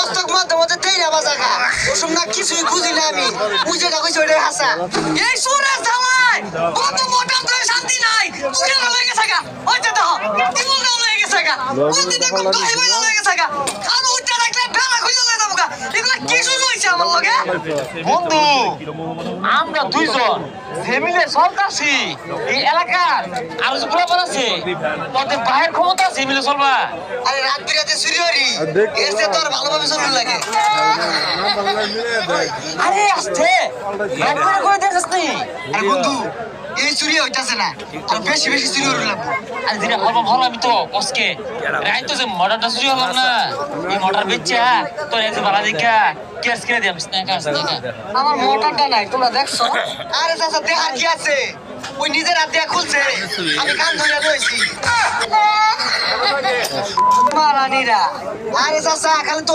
মস্তক মধ্যে মধ্যে তেইরা বাজাগা ওসব না কিছুই খুঁজি না আমি ওই জায়গা কইছে ওইটাই হাসা এই সুরের জামাই কত মোটা তো শান্তি নাই তুই না লাগে থাকা ওইটা তো তুই না লাগে থাকা বলতে দেখো তাই বলে লাগে থাকা আর ওইটা রাখলে বেলা কইলা লাগে যাবগা এগুলা কি শুরু হইছে আমার লগে বন্ধু আমরা দুইজন ফ্যামিলি সরকারছি এই এলাকার আর যে পুরো আছে তোদের বাইরের ক্ষমতা আছে মিলে চলবা আরে রাত বিরাতে চুরি হরি এসে তোর ভালোভাবে চলুন লাগে আরে আসতে একবার করে দেখাস নি আরে বন্ধু এই চুরি হইতাছে না আর বেশি বেশি চুরি হইলাম আরে দিনা ভালো আমি তো কসকে রাই তো যে মডারটা চুরি হলাম না এই মডার বেচা তোর এই যে বালা দেখা কেস করে দিলাম স্ন্যাকার আমার মোটরটা নাই তোমরা দেখছো আরে চাচা দেখার কি আছে ওই নিজের হাত দিয়ে খুলছে আমি কান ধরে রয়েছি মারানিরা আরে চাচা খালি তো